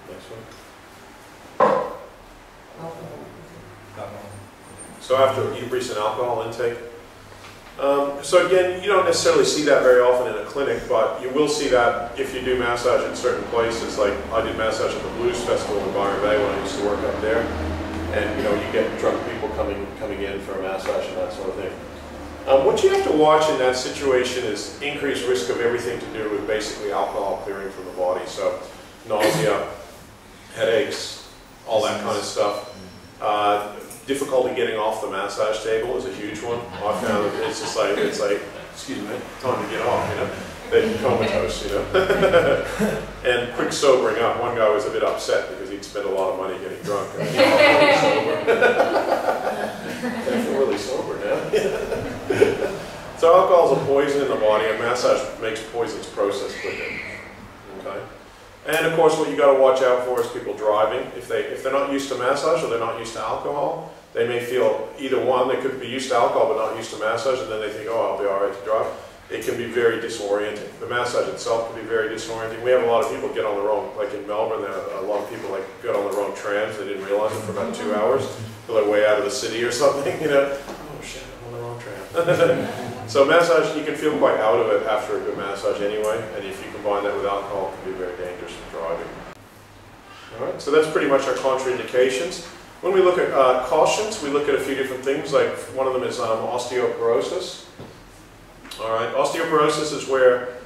Next one. So after recent alcohol intake. So again, you don't necessarily see that very often in a clinic, but you will see that if you do massage in certain places. Like I did massage at the Blues Festival in Byron Bay when I used to work up there, and you get drunk people coming in for a massage and that sort of thing. What you have to watch in that situation is increased risk of everything to do with basically alcohol clearing from the body. So nausea, headaches, all that kind of stuff. Difficulty getting off the massage table is a huge one. I found that it's just like, excuse me, time to get off, They're comatose, And quick sobering up. One guy was a bit upset because he'd spent a lot of money getting drunk. I feel really sober now. So alcohol is a poison in the body, and massage makes poisons process quicker. Okay? And of course, what you got to watch out for is people driving. If they're not used to massage or they're not used to alcohol, they may feel either one. They could be used to alcohol but not used to massage, and then they think, oh, I'll be all right to drive. It can be very disorienting. The massage itself can be very disorienting. We have a lot of people get on the wrong, like in Melbourne, there are a lot of people get on the wrong trams. They didn't realize it for about 2 hours. They're like way out of the city or something, Oh shit, I'm on the wrong tram. So massage, you can feel quite out of it after a good massage anyway, and if you combine that with alcohol, it can be very dangerous for driving. All right, so that's pretty much our contraindications. When we look at cautions, we look at a few different things, like one of them is osteoporosis. All right, osteoporosis is where it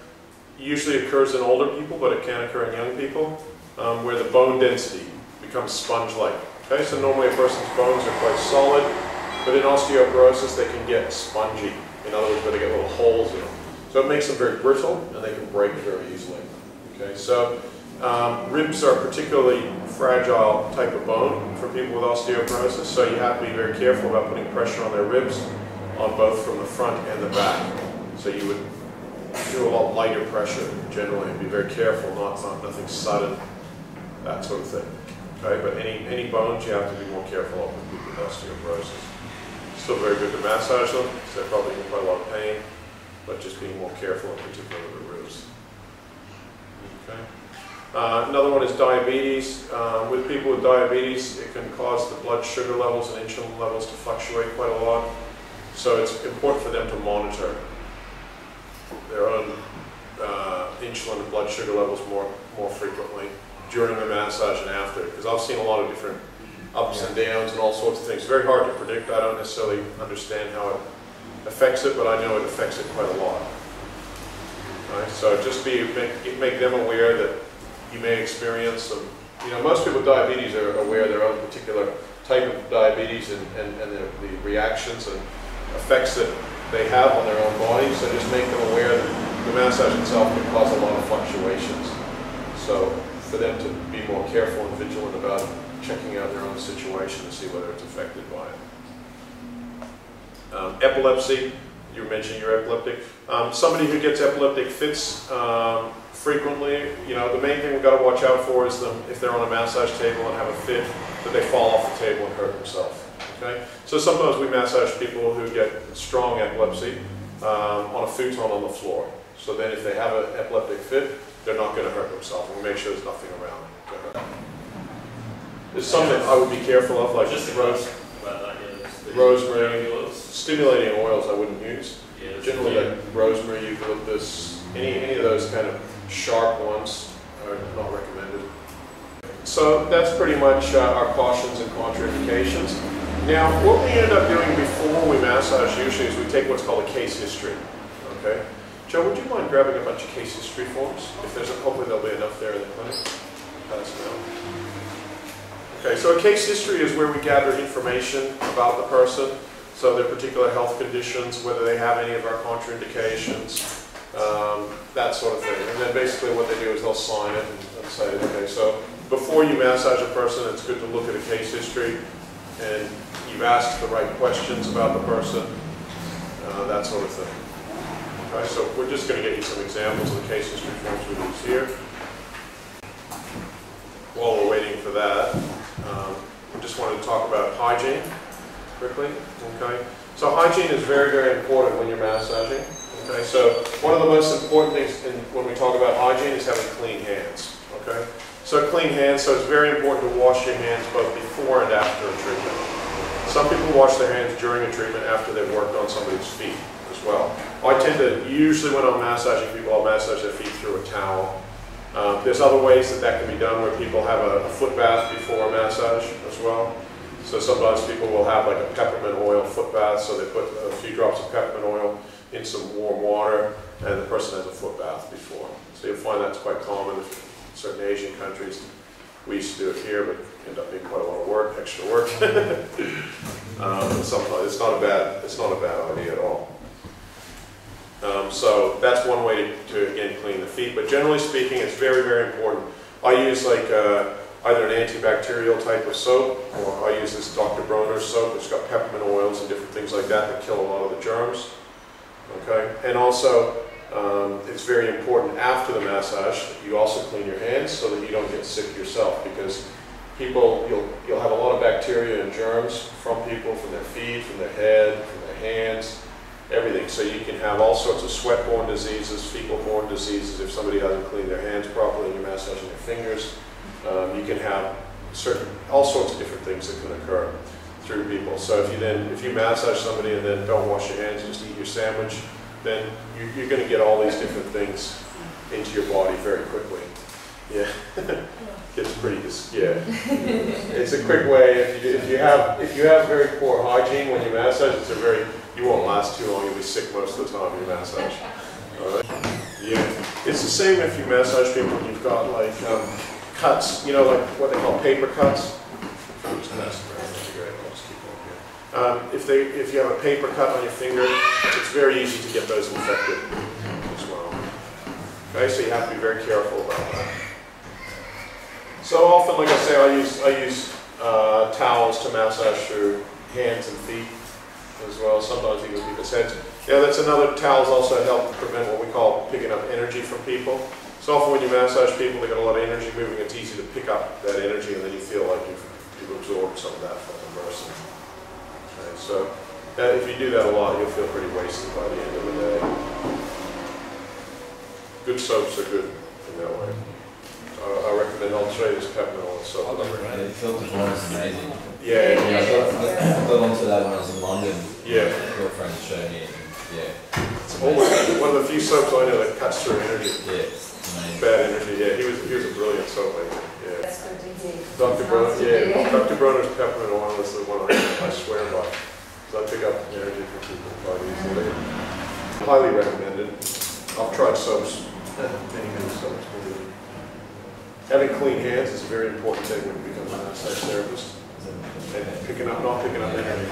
usually occurs in older people, but it can occur in young people, where the bone density becomes sponge-like. Okay, so normally a person's bones are quite solid, but in osteoporosis they can get spongy. In other words, where they get little holes in them. So it makes them very brittle, and they can break very easily. Okay, so ribs are a particularly fragile type of bone for people with osteoporosis, so you have to be very careful about putting pressure on their ribs, on both from the front and the back. So you would do a lot lighter pressure generally, and be very careful, nothing sudden, that sort of thing. Okay, but any bones you have to be more careful of with people with osteoporosis. Still very good to massage them, because they're probably in quite a lot of pain, but just being more careful, in particular with the ribs. Okay. Another one is diabetes. With people with diabetes, it can cause the blood sugar levels and insulin levels to fluctuate quite a lot. So it's important for them to monitor their own insulin and blood sugar levels more frequently during the massage and after, because I've seen a lot of different ups and downs and all sorts of things. Very hard to predict. I don't necessarily understand how it affects it, but I know it affects it quite a lot. Right? So just make them aware that you may experience some, most people with diabetes are aware of their own particular type of diabetes and the reactions and effects that they have on their own bodies. So just make them aware that the massage itself can cause a lot of fluctuations. So for them to be more careful and vigilant about checking out their own situation to see whether it's affected by it. Epilepsy, you mentioned you're epileptic. Somebody who gets epileptic fits frequently, the main thing we've got to watch out for is if they're on a massage table and have a fit, that they fall off the table and hurt themselves. Okay? So sometimes we massage people who get strong epilepsy on a futon on the floor. So then if they have an epileptic fit, they're not going to hurt themselves. And we make sure there's nothing around to hurt them. There's something I would be careful of, like just rosemary, stimulating oils I wouldn't use. Yeah, generally, like rosemary, eucalyptus, any of those kind of sharp ones are not recommended. So that's pretty much our cautions and contraindications. Now, what we end up doing before we massage usually is we take what's called a case history. Okay, Joe, would you mind grabbing a bunch of case history forms? If there's hopefully there'll be enough there in the clinic. Pass them out. Okay, so a case history is where we gather information about the person, so their particular health conditions, whether they have any of our contraindications, that sort of thing. And then basically what they do is they'll sign it and say, okay, so before you massage a person, it's good to look at a case history, and you've asked the right questions about the person, that sort of thing. Okay, so we're just going to get you some examples of the case history forms we use here. While we're waiting for that, we just wanted to talk about hygiene quickly. Okay, so hygiene is very, very important when you're massaging. Okay, so one of the most important things when we talk about hygiene is having clean hands. Okay, So clean hands, so it's very important to wash your hands both before and after a treatment. Some people wash their hands during a treatment after they've worked on somebody's feet as well. I tend to, usually when I'm massaging people, I'll massage their feet through a towel. There's other ways that can be done where people have a foot bath before a massage as well. So sometimes people will have like a peppermint oil foot bath, so they put a few drops of peppermint oil in some warm water, and the person has a foot bath before. So you'll find that's quite common in certain Asian countries. We used to do it here, but end up being quite a lot of work, extra work. Sometimes it's not a bad idea at all. So that's one way to again clean the feet. But generally speaking, it's very, very important. I use like either an antibacterial type of soap, or I use this Dr. Bronners soap. It's got peppermint oils and different things like that kill a lot of the germs. Okay, and also it's very important after the massage that you also clean your hands so that you don't get sick yourself, because you'll have a lot of bacteria and germs from people, from their feet, from their head, from their hands, everything. So you can have all sorts of sweat-borne diseases, fecal-borne diseases if somebody doesn't clean their hands properly and you're massaging their fingers. You can have all sorts of different things that can occur through people. So if you massage somebody and then don't wash your hands, just eat your sandwich, then you're going to get all these different things into your body very quickly. Yeah, it's pretty. Yeah, it's a quick way. If you have very poor hygiene when you massage, you won't last too long. You'll be sick most of the time you massage. All right. Yeah, it's the same if you massage people and you've got like cuts. You know, like what they call paper cuts. If you have a paper cut on your finger, it's very easy to get those infected as well. Okay, so you have to be very careful about that. So often, like I say, I use towels to massage through hands and feet as well. Sometimes even people's heads. Yeah, that's another. Towels also help prevent what we call picking up energy from people. So often when you massage people, they got a lot of energy moving. It's easy to pick up that energy, and then you feel like you've absorbed some of that from the person. Okay, so if you do that a lot, you'll feel pretty wasted by the end of the day. Good soaps are good in that way. I recommend Ultra's peppermint oil soap. The filter one is amazing. Yeah. I got onto that when I was in London. Yeah. My girlfriend showed me. Yeah. It's almost one of the few soaps I know that cuts through energy. Yeah. Amazing. Bad energy. Yeah. He was a brilliant soap maker. Yeah. That's good to hear. Dr. Bronners. Yeah. Dr. Bronners peppermint oil is the one I swear by. So I pick up energy from people quite easily. Highly recommended. I've tried soaps. Many soaps. Having clean hands is a very important thing when you become a massage therapist. And not picking up energy.